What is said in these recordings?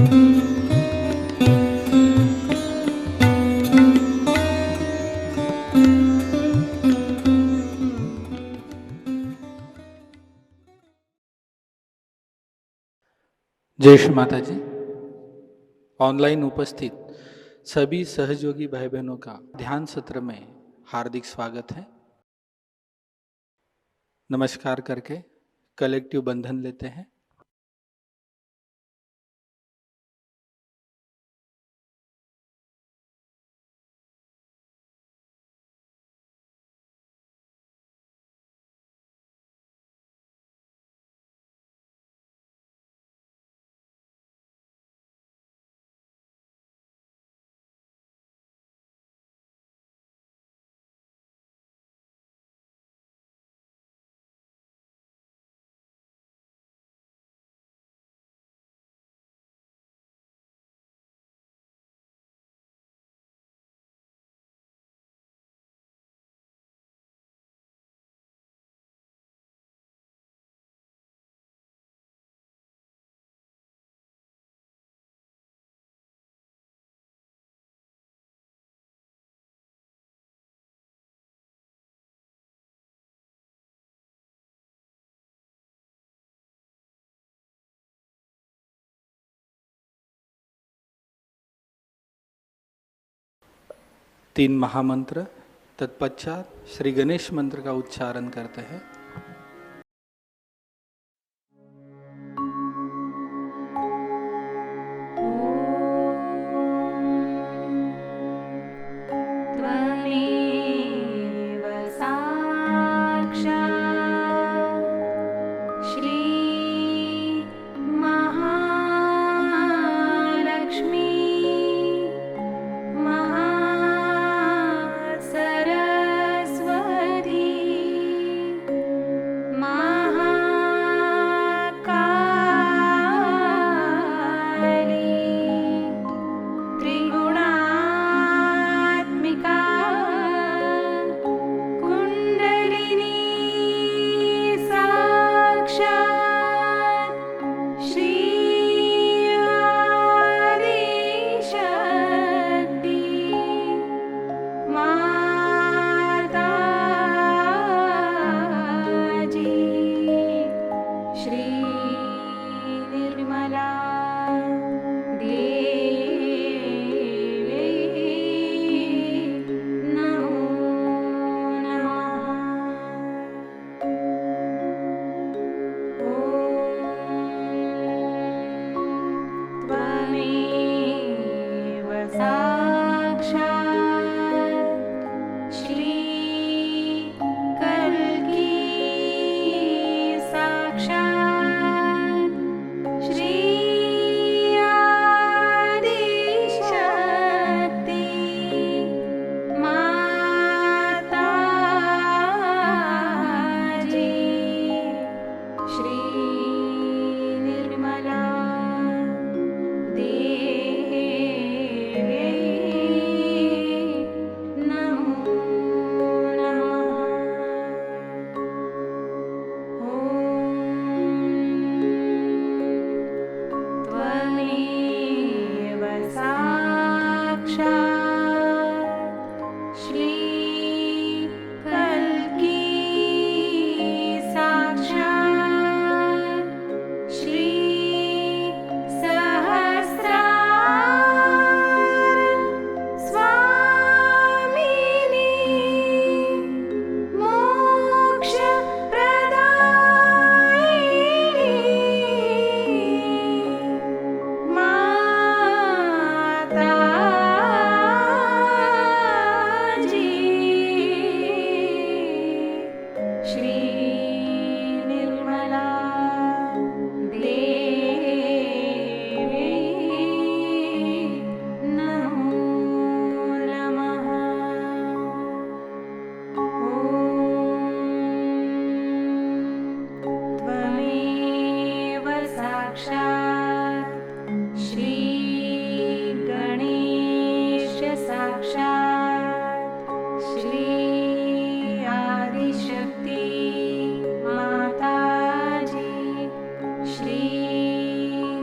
जय श्री माताजी। ऑनलाइन उपस्थित सभी सहयोगी भाई बहनों का ध्यान सत्र में हार्दिक स्वागत है। नमस्कार करके कलेक्टिव बंधन लेते हैं। तीन महामंत्र तत्पश्चात श्री गणेश मंत्र का उच्चारण करते हैं।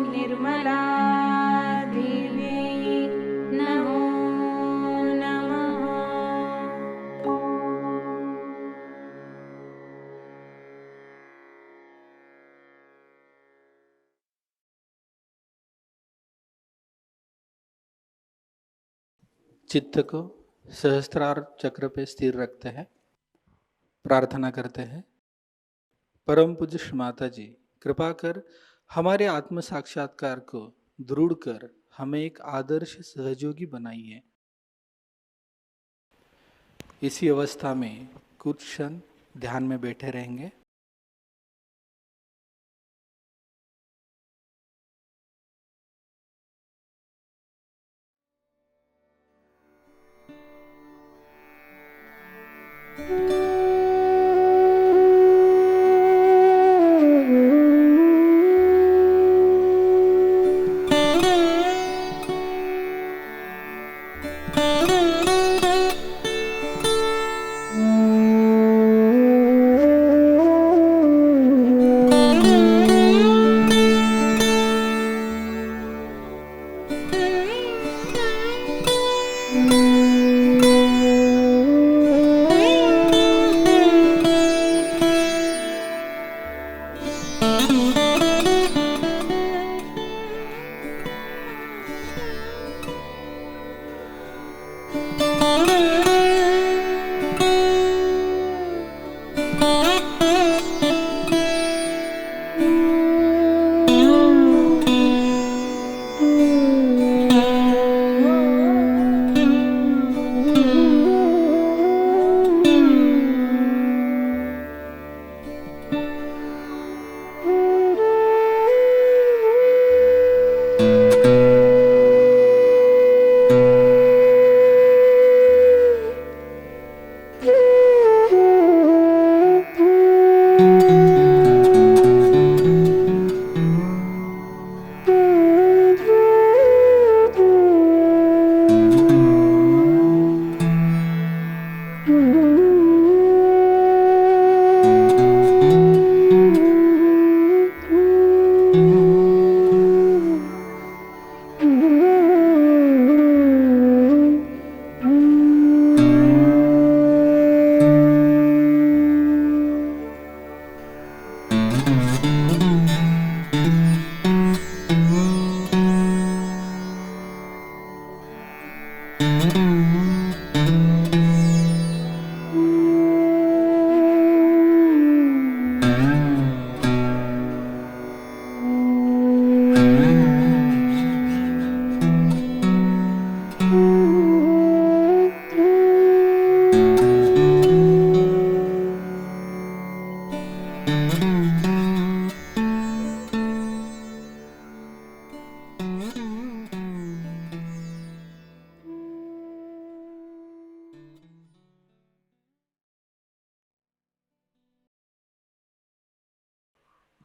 निर्मला चित्त को सहस्त्रार चक्र पे स्थिर रखते हैं, प्रार्थना करते हैं। परम पूज्य श्री माता जी, कृपा कर हमारे आत्म साक्षात्कार को दृढ़ कर हमें एक आदर्श सहयोगी बनाइए। इसी अवस्था में कुछ क्षण ध्यान में बैठे रहेंगे।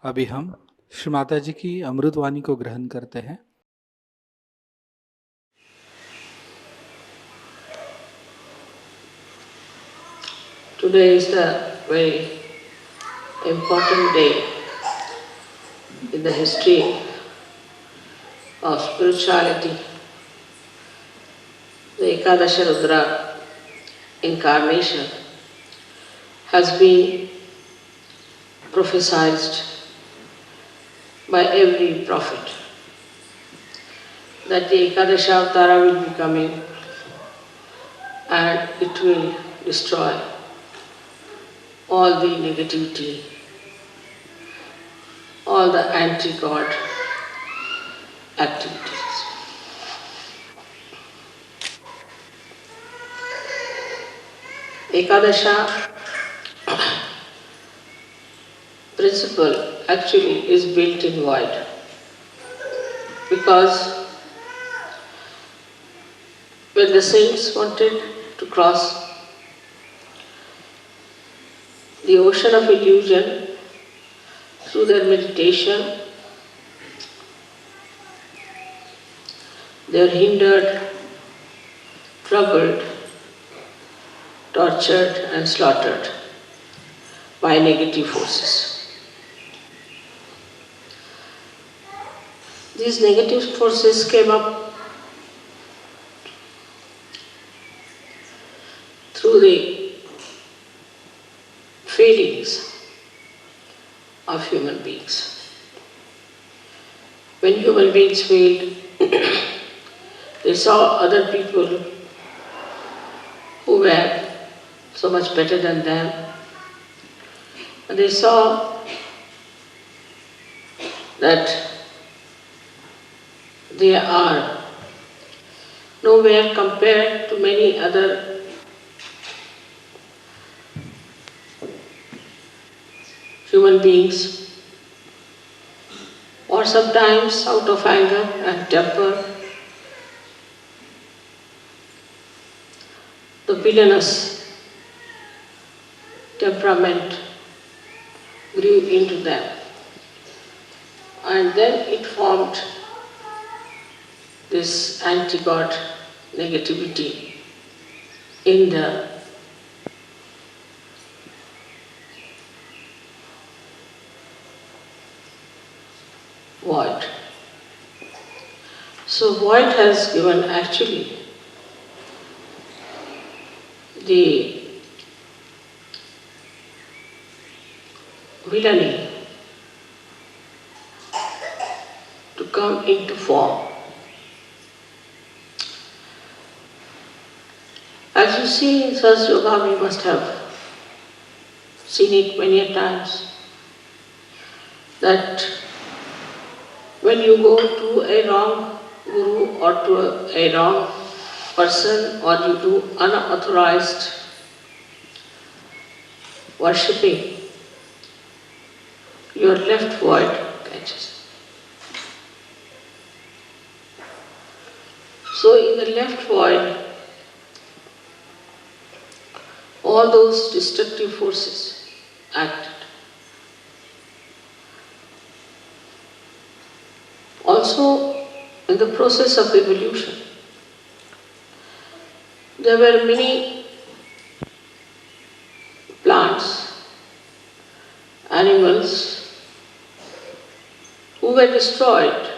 अभी हम श्री माता जी की अमृतवाणी को ग्रहण करते हैं। Today is the very important day in the history of spirituality. The Ekadasha Rudra incarnation has been prophesied by every prophet that the Ekadasha Avtara will be coming and it will destroy all the negativity, all the anti-God activities. Ekadasha principle actually is built in void, because when the saints wanted to cross the ocean of illusion through their meditation, they are hindered, troubled, tortured and slaughtered by negative forces. These negative forces came up through the feelings of human beings. When human beings failed, they saw other people who were so much better than them. And they saw that they are nowhere compared to many other human beings, or sometimes out of anger and temper, the villainous temperament grew into them. And then it formed this anti-God negativity in the void. So void has given actually the villainy to come into form. As you see in Sahajayoga, we must have seen it many a times, that when you go to a wrong guru or to a wrong person, or you do unauthorized worshipping, your left void catches. So in the left void, all those destructive forces acted. Also, in the process of evolution, there were many plants, animals who were destroyed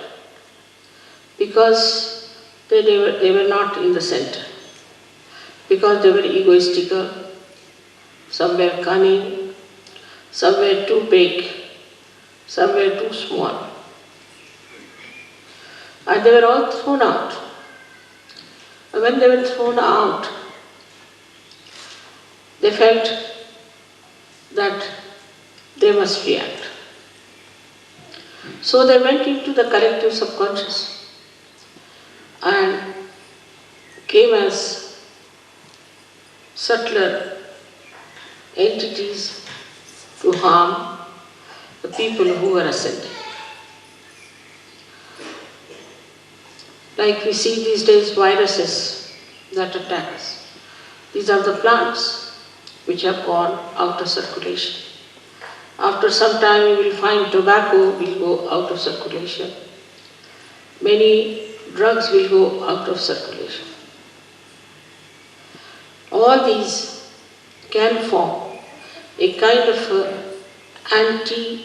because they were not in the center, because they were egoistical, some were cunning, some were too big, some were too small. And they were all thrown out. And when they were thrown out, they felt that they must react. So they went into the collective subconscious and came as subtler entities to harm the people who were ascending. Like we see these days viruses that attack us. These are the plants which have gone out of circulation. After some time you will find tobacco will go out of circulation. Many drugs will go out of circulation. All these can form a kind of anti-growth,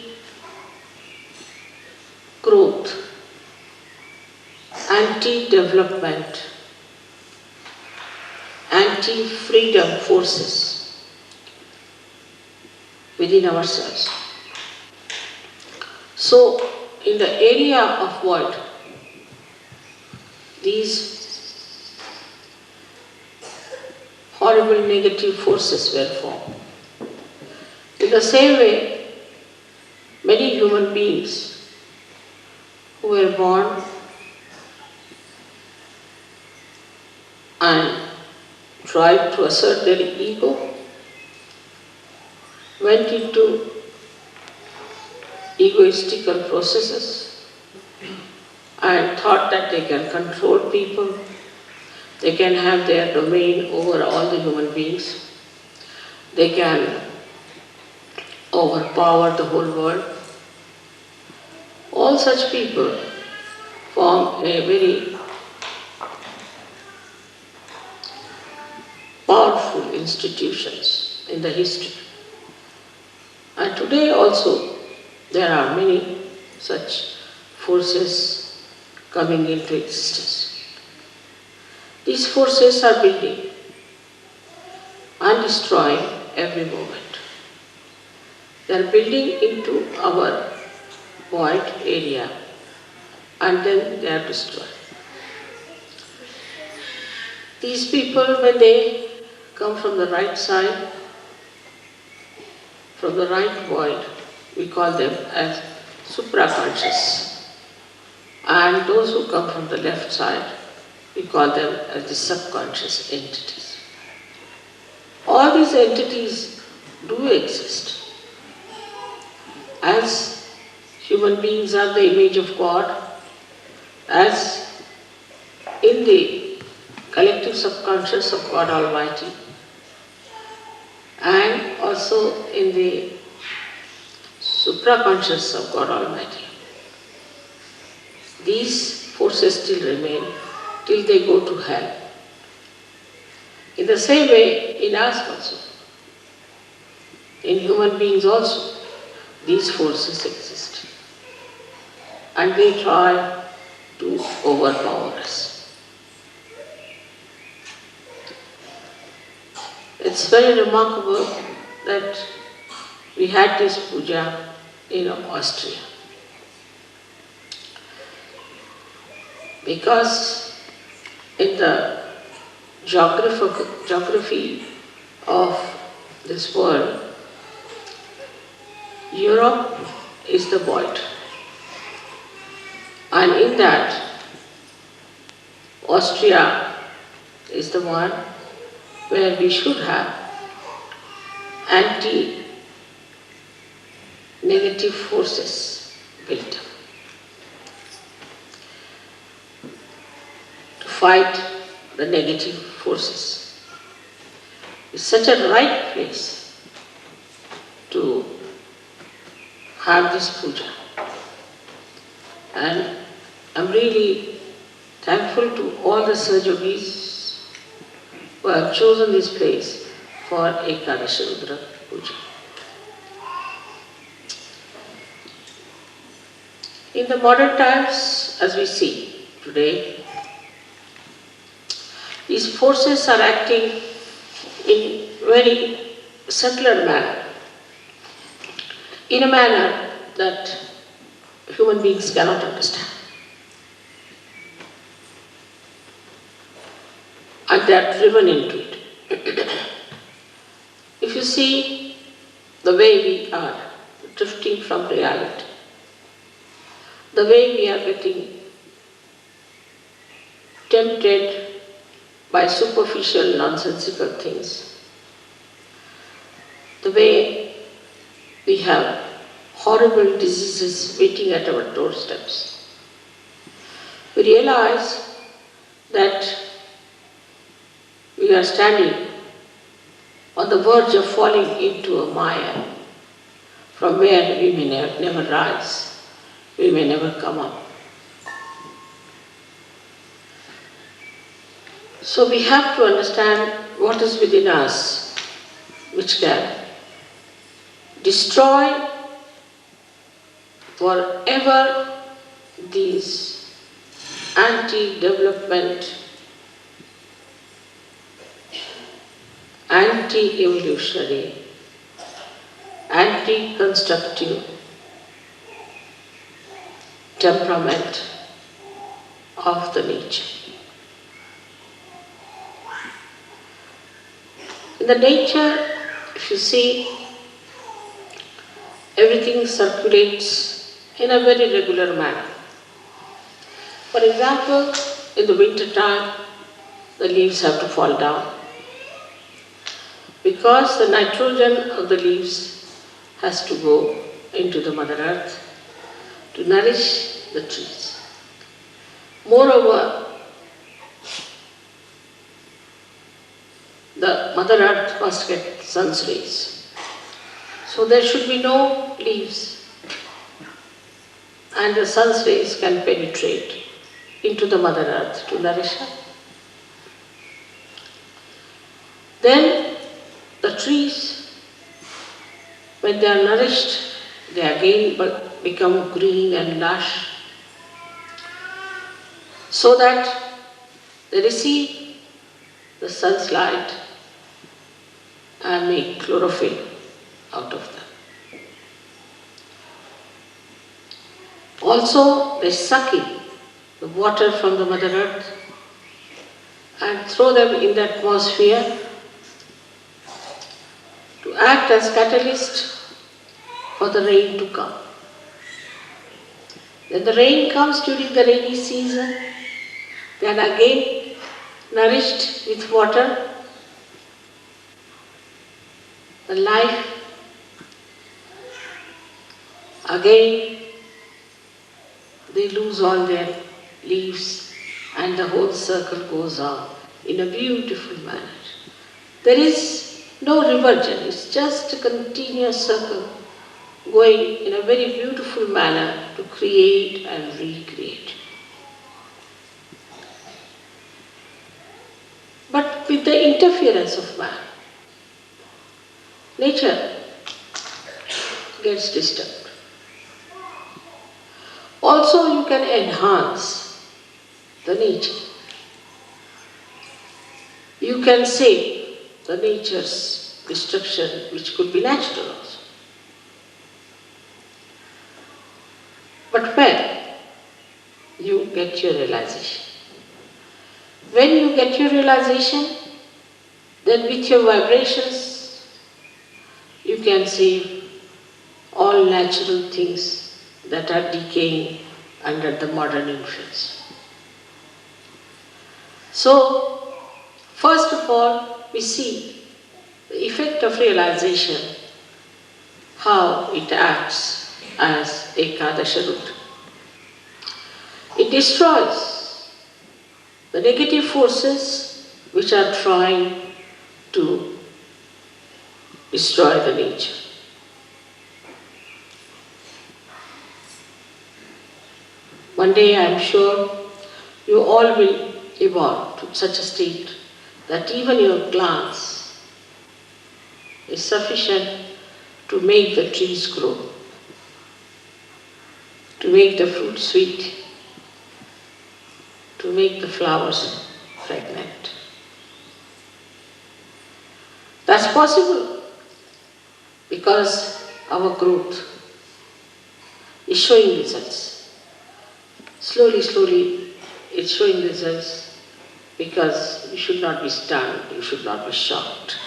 anti-development, anti-freedom forces within ourselves. So, in the area of void, these horrible negative forces were formed. In the same way, many human beings who were born and tried to assert their ego went into egoistical processes and thought that they can control people, they can have their domain over all the human beings, they can overpower the whole world. All such people form a very powerful institutions in the history. And today also there are many such forces coming into existence. These forces are building and destroying every moment. They are building into our void area and then they are destroyed. These people, when they come from the right side, from the right void, we call them as supraconscious. And those who come from the left side, we call them as the subconscious entities. All these entities do exist. As human beings are the image of God, as in the collective subconscious of God Almighty, and also in the supraconscious of God Almighty. These forces still remain till they go to hell. In the same way, in us also, in human beings also, these forces exist. And they try to overpower us. It's very remarkable that we had this puja in Austria. Because in the geography of this world, Europe is the void. And in that, Austria is the one where we should have anti-negative forces built up to fight the negative forces. It's such a right place to have this puja. And I'm really thankful to all the Sahajogis who have chosen this place for Ekadasha Rudra Puja. In the modern times, as we see today, these forces are acting in very subtler manner, in a manner that human beings cannot understand. And they are driven into it. If you see the way we are drifting from reality, the way we are getting tempted by superficial, nonsensical things, the way we have horrible diseases waiting at our doorsteps, we realize that we are standing on the verge of falling into a mire from where we may never rise, we may never come up. So we have to understand what is within us which can destroy forever these anti-development, anti-evolutionary, anti-constructive temperament of the nature. In the nature, if you see, everything circulates in a very regular manner. For example, in the winter time, the leaves have to fall down because the nitrogen of the leaves has to go into the Mother Earth to nourish the trees. Moreover, the Mother Earth must get sun's rays. So there should be no leaves, and the sun's rays can penetrate into the Mother Earth to nourish her. Then the trees, when they are nourished, they again become green and lush, so that they receive the sun's light and make chlorophyll out of them. Also, they suck in the water from the Mother Earth and throw them in the atmosphere act as catalyst for the rain to come. When the rain comes during the rainy season, then again nourished with water, the life again they lose all their leaves and the whole circle goes on in a beautiful manner. There is no reversion, it's just a continuous circle going in a very beautiful manner to create and recreate. But with the interference of man, nature gets disturbed. Also, you can enhance the nature. You can save the nature's destruction, which could be natural also. But when you get your realization, when you get your realization, then with your vibrations, you can save all natural things that are decaying under the modern influence. So, first of all, we see the effect of realization, how it acts as Ekadasha Rudra. It destroys the negative forces which are trying to destroy the nature. One day I am sure you all will evolve to such a state that even your glance is sufficient to make the trees grow, to make the fruit sweet, to make the flowers fragrant. That's possible because our growth is showing results. Slowly, slowly, it's showing results because you should not be stunned, you should not be shocked,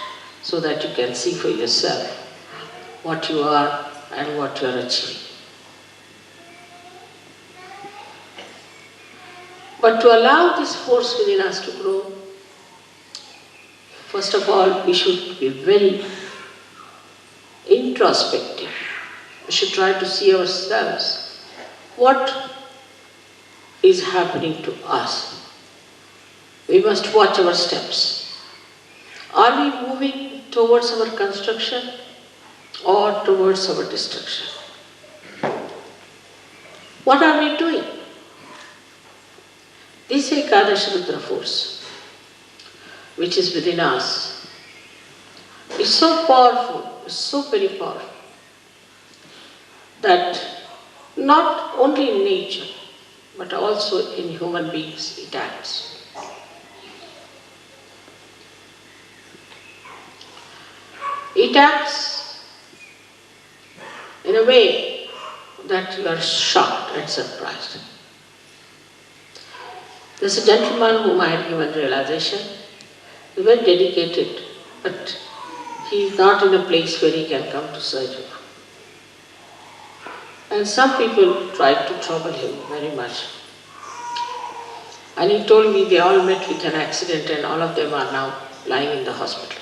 so that you can see for yourself what you are and what you are achieving. But to allow this force within us to grow, first of all, we should be very introspective. We should try to see ourselves. What is happening to us? We must watch our steps. Are we moving towards our construction or towards our destruction? What are we doing? This Ekadasha Rudra force, which is within us, is so powerful, is so very powerful, that not only in nature, but also in human beings it acts. It acts in a way that you are shocked and surprised. There's a gentleman whom I had given realization. He's very dedicated, but he is not in a place where he can come to Sahajayoga. And some people tried to trouble him very much. And he told me they all met with an accident and all of them are now lying in the hospital.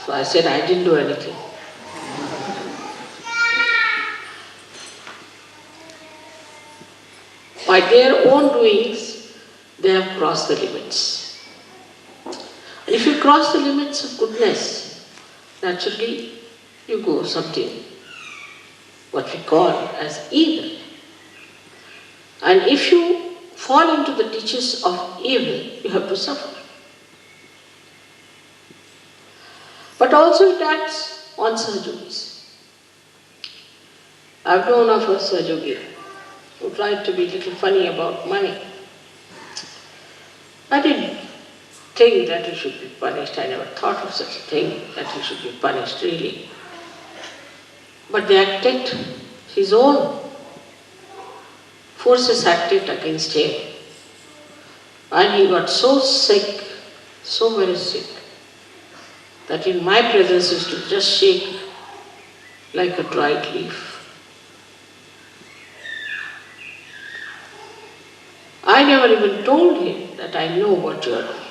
So I said, I didn't do anything. By their own doings, they have crossed the limits. And if you cross the limits of goodness, naturally you go something, what we call as evil. And if you fall into the ditches of evil, you have to suffer. But also it acts on Sahajogis. I've known of a Sahajogi who tried to be a little funny about money. I didn't think that he should be punished. I never thought of such a thing, that he should be punished really. But they acted, his own forces acted against him. And he got so sick, so very sick. that in my presence used to just shake like a dried leaf. I never even told him that I know what you are doing.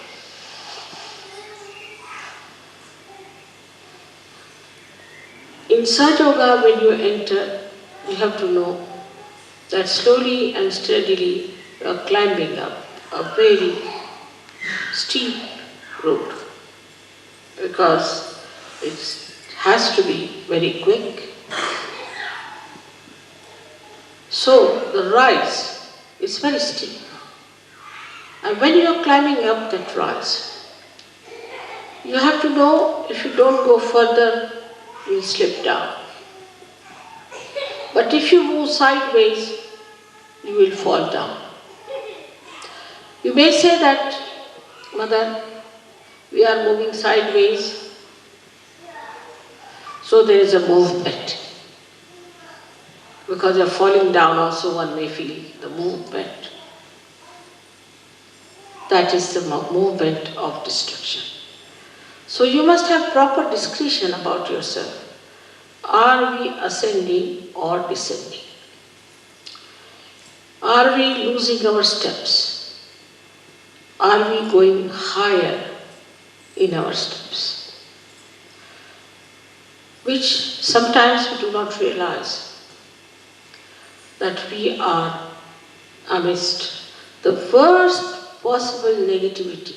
In Sahajayoga, when you enter, you have to know that slowly and steadily you are climbing up a very steep road, because it has to be very quick. So the rise is very steep. And when you are climbing up that rise, you have to know if you don't go further, you will slip down. But if you move sideways, you will fall down. You may say that, Mother, we are moving sideways, so there is a movement. Because you are falling down also, one may feel the movement. That is the movement of destruction. So you must have proper discretion about yourself. Are we ascending or descending? Are we losing our steps? Are we going higher in our steps? Which sometimes we do not realize that we are amidst the worst possible negativity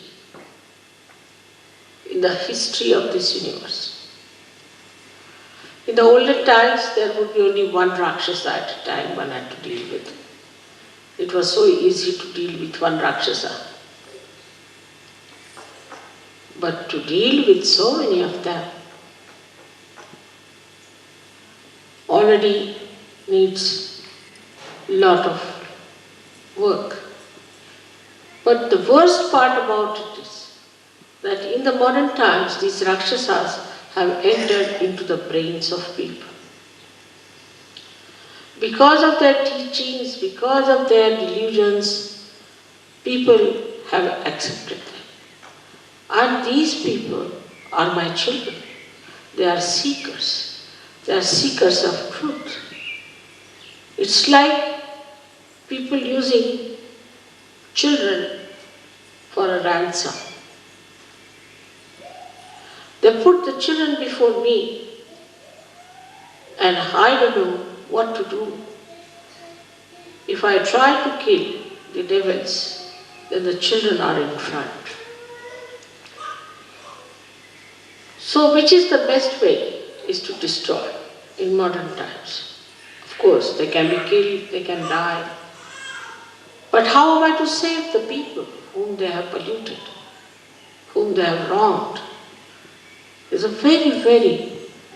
in the history of this universe. In the olden times, there would be only one Rakshasa at a time one had to deal with. It was so easy to deal with one Rakshasa. But to deal with so many of them already needs a lot of work. But the worst part about it is that in the modern times, these Rakshasas have entered into the brains of people. Because of their teachings, because of their delusions, people have accepted them. And these people are my children. They are seekers. They are seekers of truth. It's like people using children for a ransom. They put the children before me and I don't know what to do. If I try to kill the devils, then the children are in front. So which is the best way is to destroy in modern times. Of course, they can be killed, they can die. But how am I to save the people whom they have polluted, whom they have wronged? It's a very, very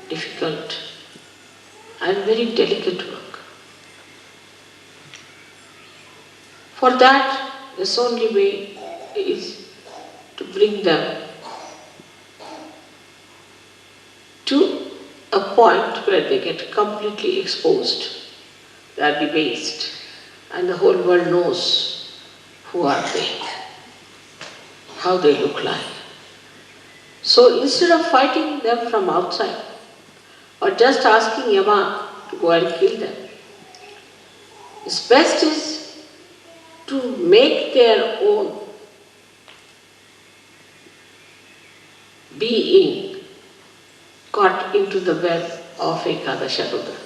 difficult and very delicate work. For that, this only way is to bring them to a point where they get completely exposed, they are debased, and the whole world knows who are they, how they look like. So instead of fighting them from outside, or just asking Yama to go and kill them, it's best is to make their own being caught into the web of Ekadasha Rudra,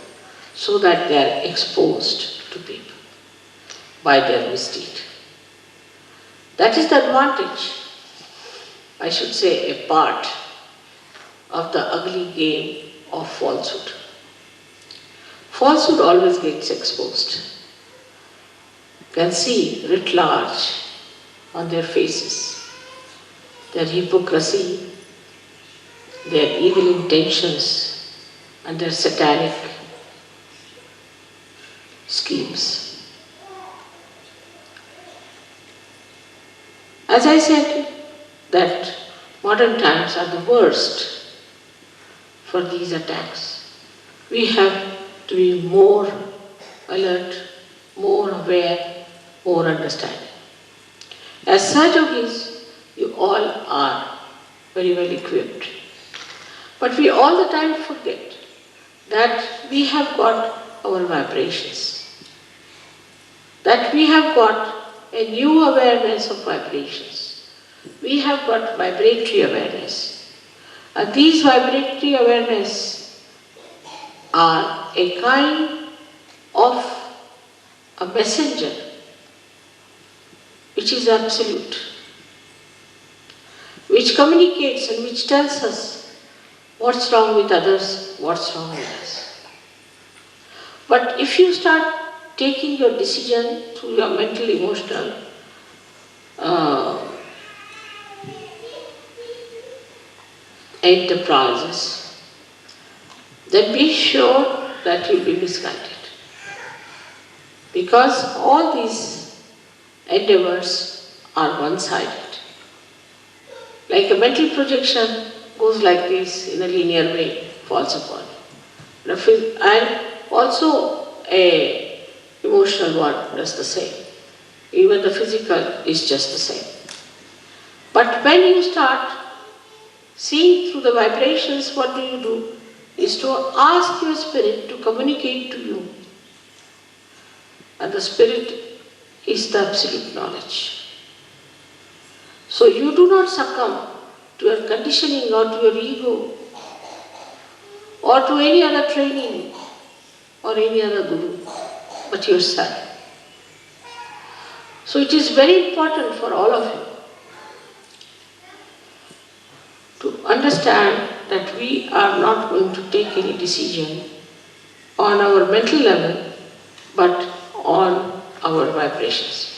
so that they are exposed to people by their misdeed. That is the advantage, I should say, a part of the ugly game of falsehood. Falsehood always gets exposed. You can see writ large on their faces their hypocrisy, their evil intentions, and their satanic schemes. As I said, that modern times are the worst for these attacks. We have to be more alert, more aware, more understanding. As Sahajogis, you all are very well equipped But we all the time forget that we have got our vibrations, that we have got a new awareness of vibrations. We have got vibratory awareness. And these vibratory awareness are a kind of a messenger which is absolute, which communicates and which tells us what's wrong with others, what's wrong with us. But if you start taking your decision through your mental, emotional enterprises, then be sure that you'll be misguided. Because all these endeavors are one-sided. Like a mental projection goes like this in a linear way, falls upon. And also a emotional one does the same. Even the physical is just the same. But when you start seeing through the vibrations, what do? Is to ask your spirit to communicate to you. And the spirit is the absolute knowledge. So you do not succumb to your conditioning or to your ego or to any other training or any other guru, but yourself. So it is very important for all of you to understand that we are not going to take any decision on our mental level, but on our vibrations.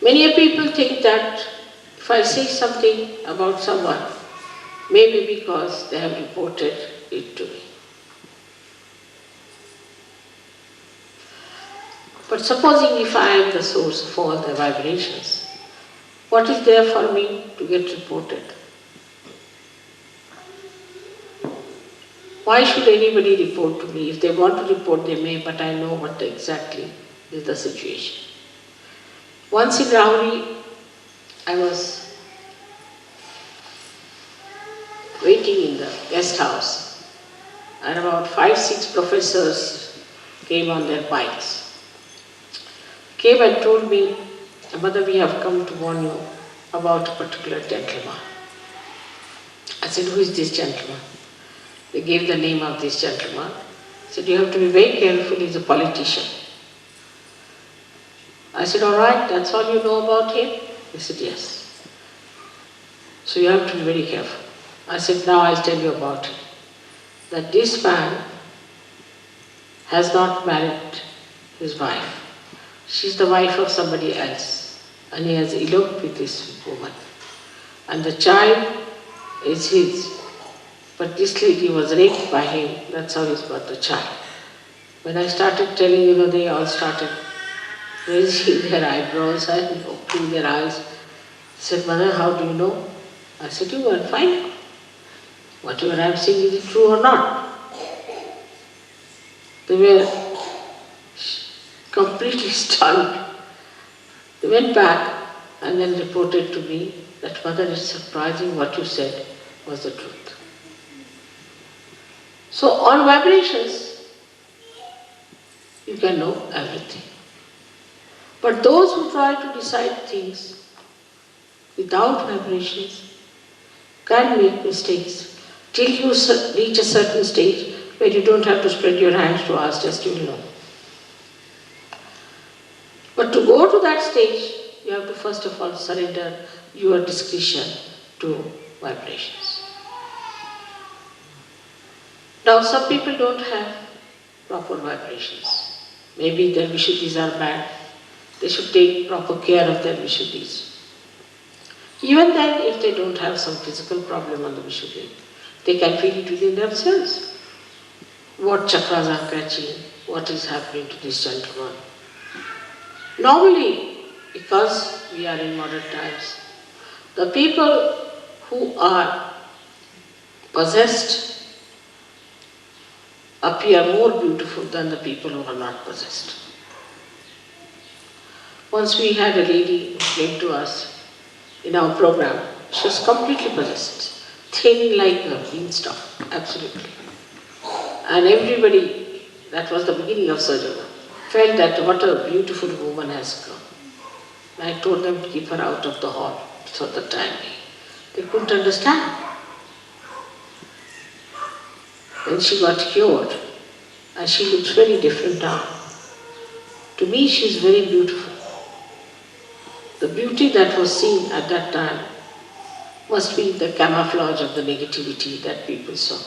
Many people think that if I say something about someone, maybe because they have reported it to me. But supposing if I am the source of all the vibrations, what is there for me to get reported? Why should anybody report to me? If they want to report, they may, but I know what exactly is the situation. Once in Rauri, I was waiting in the guest house, and about 5-6 professors came on their bikes. Came and told me, "Mother, we have come to warn you about a particular gentleman." I said, "Who is this gentleman?" They gave the name of this gentleman. I said, "You have to be very careful, he's a politician." I said, "All right, that's all you know about him?" He said, "Yes." "So you have to be very careful." I said, "Now I'll tell you about him. That this man has not married his wife. She's the wife of somebody else, and he has eloped with this woman. And the child is his. But this lady was raped by him, that's how he's got the child." When I started telling, they all started raising their eyebrows and opening their eyes. I said, "Mother, how do you know?" I said, "You go and find out. Whatever I'm saying, is it true or not?" They were completely stunned. They went back and then reported to me that, "Mother, it's surprising what you said was the truth." So on vibrations, you can know everything. But those who try to decide things without vibrations can make mistakes till you reach a certain stage where you don't have to spread your hands to ask, just you know. But to go to that stage, you have to first of all surrender your discretion to vibrations. Now some people don't have proper vibrations. Maybe their Vishuddhis are bad. They should take proper care of their Vishuddhis. Even then, if they don't have some physical problem on the Vishuddhi, they can feel it within themselves. What chakras are catching, what is happening to this gentleman. Normally, because we are in modern times, the people who are possessed appear more beautiful than the people who are not possessed. Once we had a lady who came to us in our program. She was completely possessed. thin like a beanstalk, absolutely. And everybody, that was the beginning of Sahajayoga, felt that what a beautiful woman has come. And I told them to keep her out of the hall for the time being. They couldn't understand. Then she got cured, and she looks very different now. To me, she is very beautiful. The beauty that was seen at that time must be the camouflage of the negativity that people saw.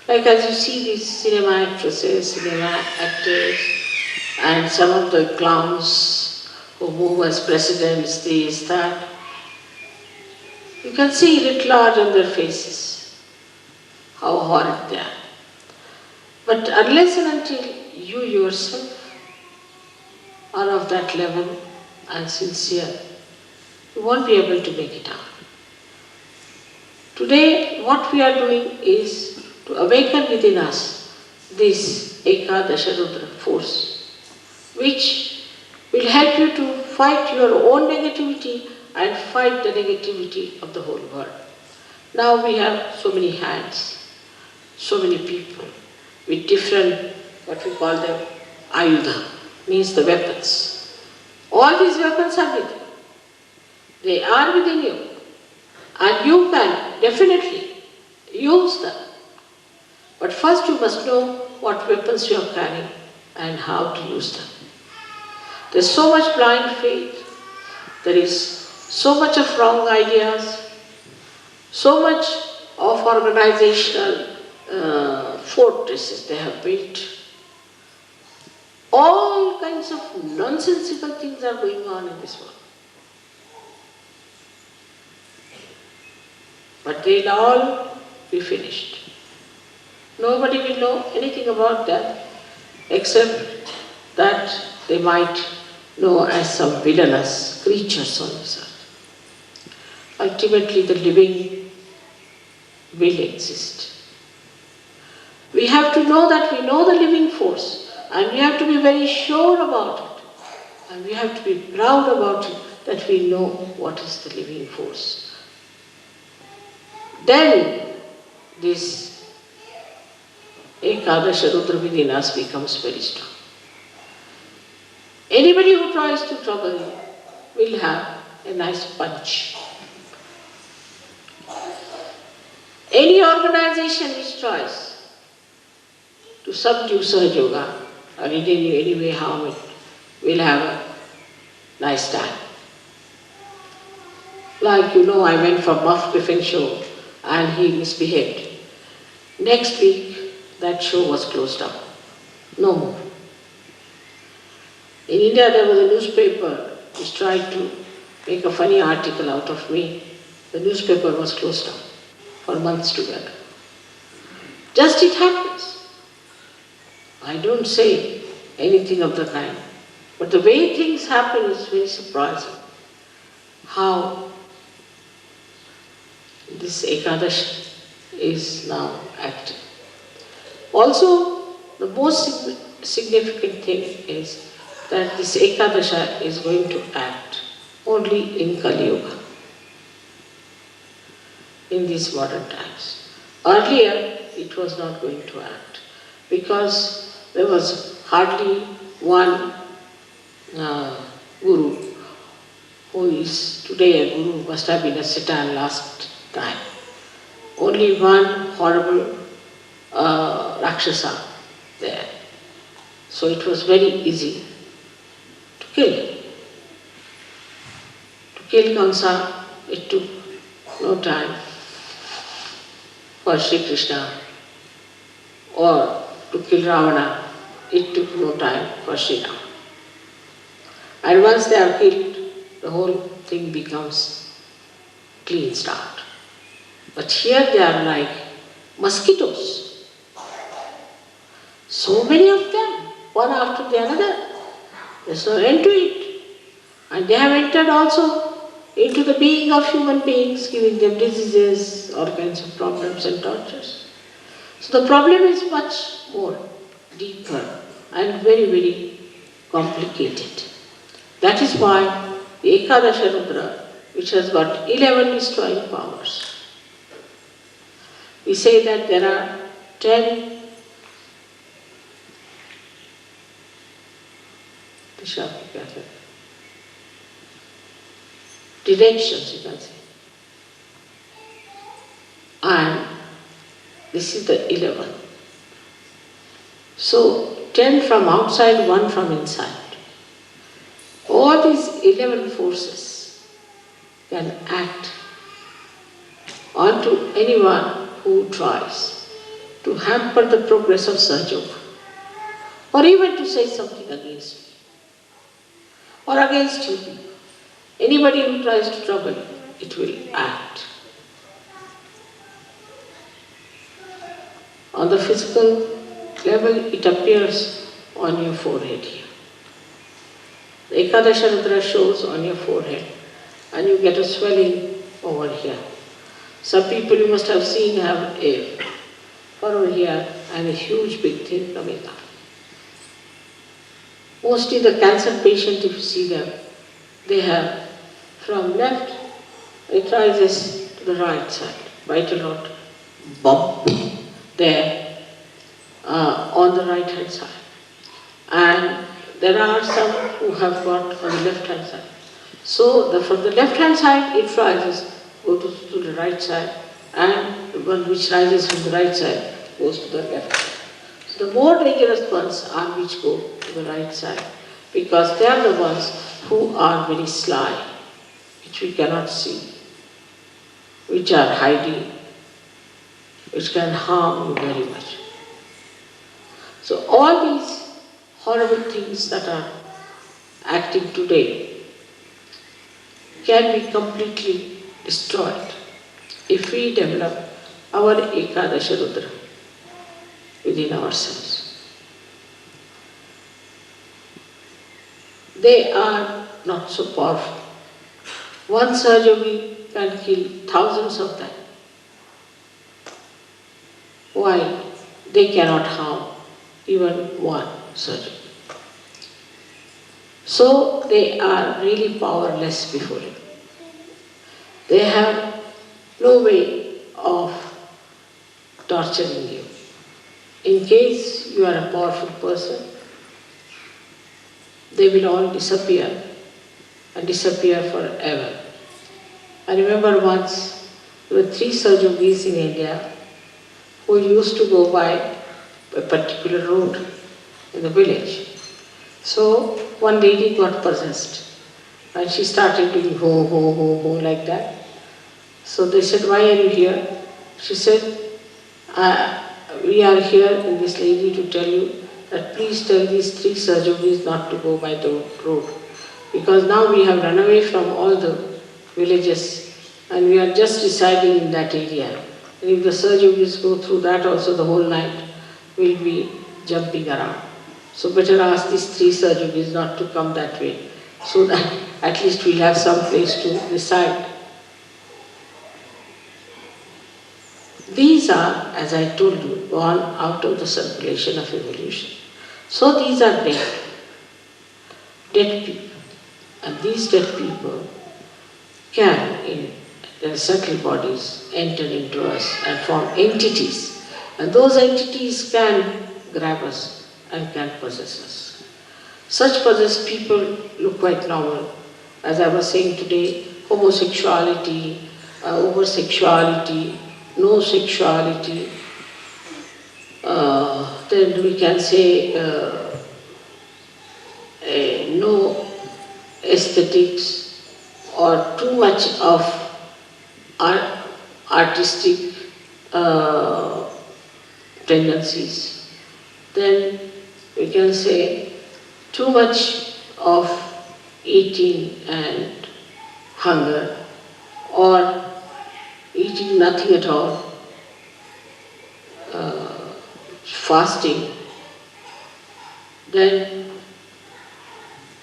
Like as you see these cinema actresses, cinema actors, and some of the clowns who move as presidents, this, that, you can see writ large on their faces how horrid they are. But unless and until you yourself are of that level and sincere, you won't be able to make it out. Today, what we are doing is to awaken within us this Ekadasha Rudra force, which will help you to fight your own negativity and fight the negativity of the whole world. Now we have so many hands, so many people with different, what we call them, ayudha, means the weapons. All these weapons are with you. They are within you. And you can definitely use them. But first you must know what weapons you are carrying and how to use them. There is so much blind faith. There is so much of wrong ideas. So much of organizational fortresses they have built. All kinds of nonsensical things are going on in this world. But they'll all be finished. Nobody will know anything about them except that they might know as some villainous creatures on this earth. Ultimately, the living will exist. We have to know that we know the living force, and we have to be very sure about it. And we have to be proud about it, that we know what is the living force. Then this Ekadasha Rudra within us becomes very strong. Anybody who tries to trouble you will have a nice punch. Any organization which tries to subdue Sahajayoga or in any way harm it will have a nice time. Like I went for Muff Griffin show and he misbehaved. Next week, that show was closed down. No more. In India, there was a newspaper which tried to make a funny article out of me. The newspaper was closed down for months together. Just it happens. I don't say anything of the kind. But the way things happen is very surprising. How this Ekadash is now active. Also, the most significant thing is that this Ekadasha is going to act only in Kali Yuga, in these modern times. Earlier, it was not going to act because there was hardly one guru who is today a guru, must have been a Satan last time. Only one horrible Rakshasa there. So it was very easy to kill him. To kill Kamsa, it took no time for Shri Krishna, or to kill Ravana, it took no time for Shri Rama. And once they are killed, the whole thing becomes clean start. But here they are like mosquitoes. So many of them, one after the other. There's no end to it. And they have entered also into the being of human beings, giving them diseases, all kinds of problems and tortures. So the problem is much more deeper and very, very complicated. That is why the Ekadasha Rudra, which has got 11 destroying powers, We say that there are 10 directions, you can say. And this is the 11th. So 10 from outside, 1 from inside. All these 11 forces can act onto anyone who tries to hamper the progress of Sahajayoga, or even to say something against me, or against you. Anybody who tries to trouble you, it will act. On the physical level, it appears on your forehead here. The Ekadasha Rudra shows on your forehead, and you get a swelling over here. Some people you must have seen have a furrow here and a huge big thing coming up. Mostly the cancer patient, if you see them, they have from left, it rises to the right side, quite a lot, bump there on the right hand side. And there are some who have got on the left hand side. So from the left hand side it rises, goes to the right side, and the one which rises from the right side goes to the left side. So the more dangerous ones are which go to the right side, because they are the ones who are very sly, which we cannot see, which are hiding, which can harm you very much. So all these horrible things that are acting today can be completely destroyed if we develop our Ekadasha Rudra within ourselves. They are not so powerful. One Sahajayogi can kill thousands of them. Why? They cannot harm even one Sahajayogi. So they are really powerless before him. They have no way of torturing you. In case you are a powerful person, they will all disappear and disappear forever. I remember once there were 3 Sahajogis in India who used to go by a particular road in the village. So one lady got possessed and she started doing ho, ho, ho, ho like that. So they said, "Why are you here?" She said, "We are here in this lady to tell you that please tell these 3 Sahajogis not to go by the road. Because now we have run away from all the villages and we are just residing in that area. And if the Sahajogis go through that also, the whole night we'll be jumping around. So better ask these 3 Sahajogis not to come that way, so that at least we'll have some place to reside." These are, as I told you, born out of the circulation of evolution. So these are dead people. And these dead people can, in their subtle bodies, enter into us and form entities. And those entities can grab us and can possess us. Such possessed people look quite normal. As I was saying today, homosexuality, over-sexuality, no sexuality, then we can say no aesthetics or too much of artistic tendencies. Then we can say too much of eating and hunger, or eating nothing at all, fasting, then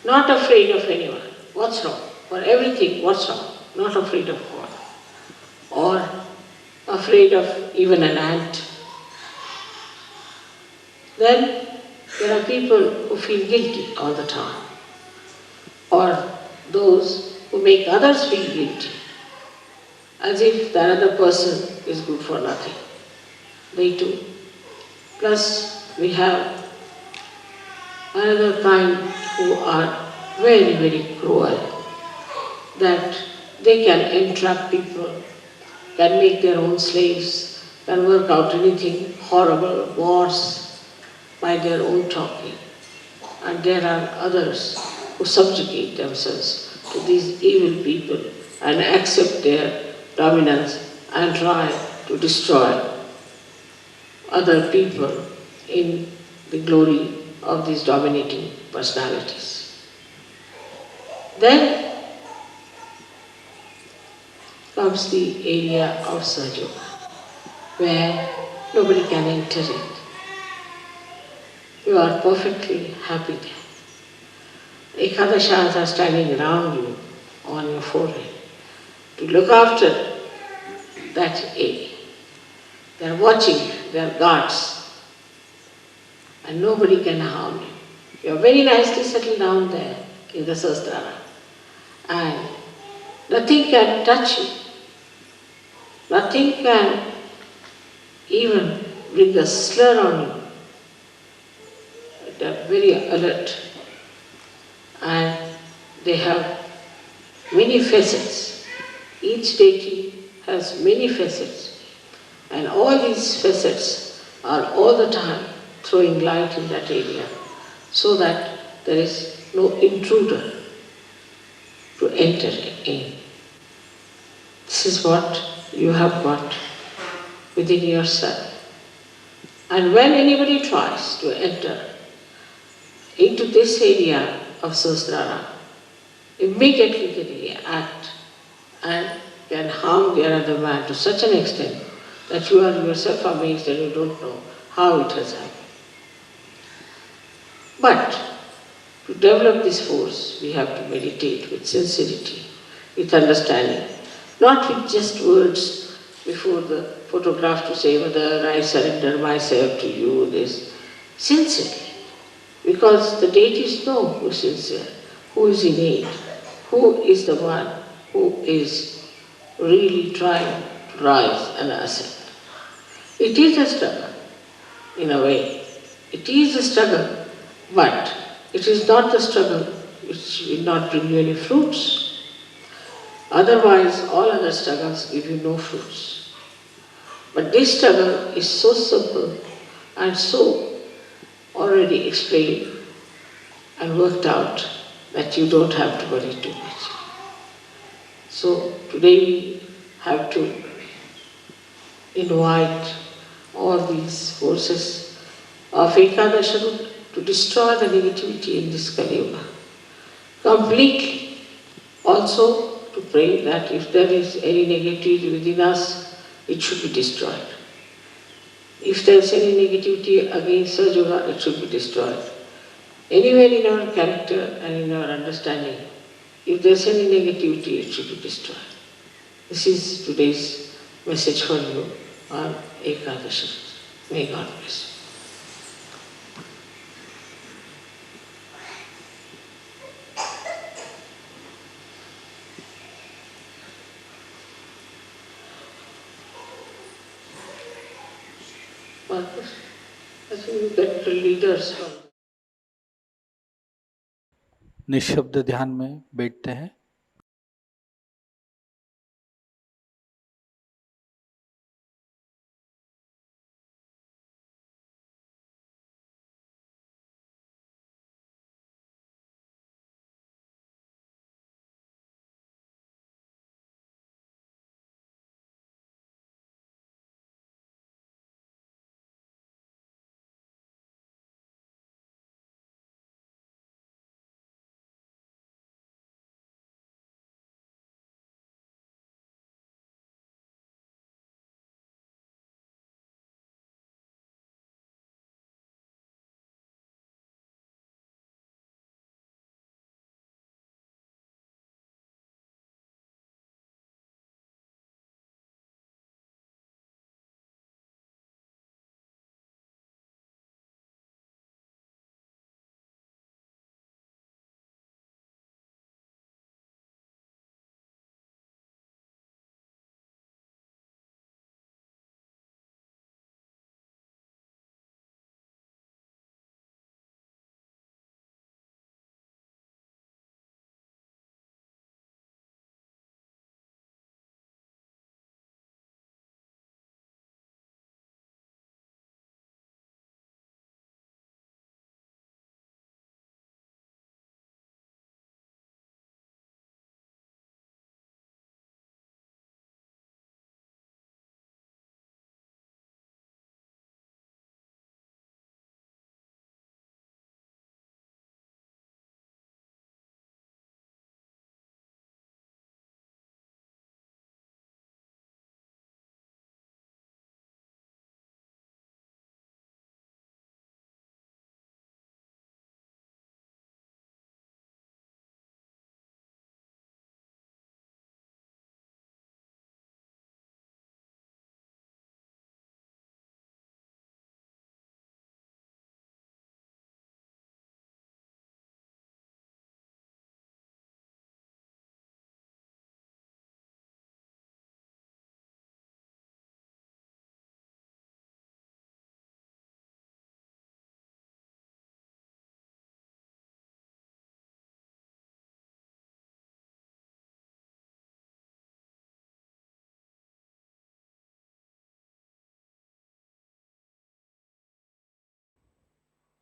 not afraid of anyone. What's wrong? For everything, what's wrong? Not afraid of God. Or afraid of even an ant. Then there are people who feel guilty all the time. Or those who make others feel guilty, as if the other person is good for nothing. they too. Plus we have another kind who are very, very cruel, that they can entrap people, can make their own slaves, can work out anything horrible, wars by their own talking. And there are others who subjugate themselves to these evil people and accept their dominance and try to destroy other people in the glory of these dominating personalities. Then comes the area of Sahajayoga, where nobody can enter it. You are perfectly happy there. Ekadashas are standing around you on your forehead to look after that area. They are watching, they are guards, and nobody can harm you. You are very nicely settled down there in the Sahasrara, and nothing can touch you. Nothing can even bring a slur on you. They are very alert, and they have many facets. Each deity has many facets, and all these facets are all the time throwing light in that area so that there is no intruder to enter in. This is what you have got within yourself. And when anybody tries to enter into this area of Sahasrara, immediately they react and can harm the other man to such an extent that you are yourself amazed and you don't know how it has happened. But to develop this force, we have to meditate with sincerity, with understanding, not with just words before the photograph to say, Mother, I surrender myself to you, this. Sincerely. Because the deities know who is sincere, who is innate, who is the one who is really trying to rise and ascend. It is a struggle, in a way. It is a struggle, but it is not the struggle which will not bring you any fruits. Otherwise, all other struggles give you no fruits. But this struggle is so simple and so already explained and worked out that you don't have to worry too much. So today we have to invite all these forces of Ekadasha Rudra to destroy the negativity in this Kali Yuga completely. Also to pray that if there is any negativity within us, it should be destroyed. If there is any negativity against Sahajayoga, it should be destroyed. Anywhere in our character and in our understanding, if there is any negativity, it should be destroyed. This is today's message for you on Ekadasha. May God bless you. Marcus, I think you get the leaders from निःशब्द ध्यान में बैठते हैं।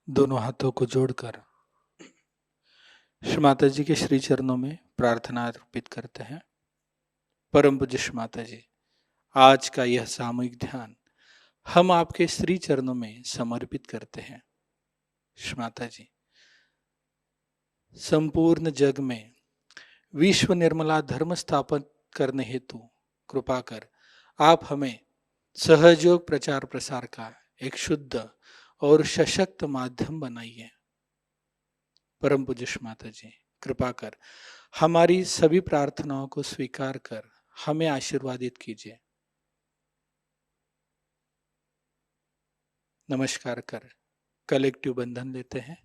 दोनों हाथों को जोड़कर श्री माताजी के श्री चरणों में प्रार्थना अर्पित करते हैं। परम पूज्य श्री माताजी, आज का यह सामूहिक ध्यान हम आपके श्री चरणों में समर्पित करते हैं। श्री माताजी, संपूर्ण जग में विश्व निर्मला धर्म स्थापन करने हेतु कृपा कर आप हमें सहयोग प्रचार प्रसार का एक शुद्ध और सशक्त माध्यम बनाइए। परम पूज्य श्री माताजी, कृपा कर हमारी सभी प्रार्थनाओं को स्वीकार कर हमें आशीर्वादित कीजिए। नमस्कार कर कलेक्टिव बंधन लेते हैं।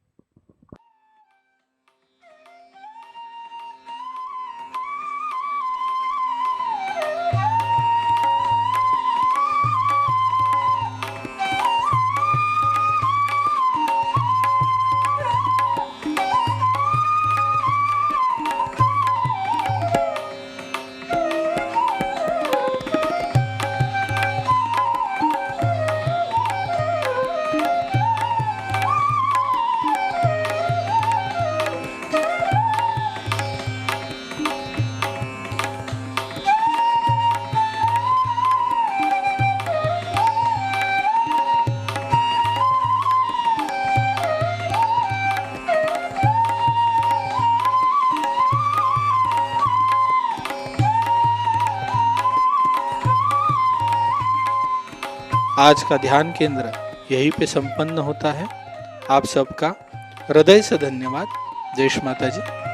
आज का ध्यान केंद्र यहीं पे संपन्न होता है। आप सबका हृदय से धन्यवाद। जय श्री माता जी।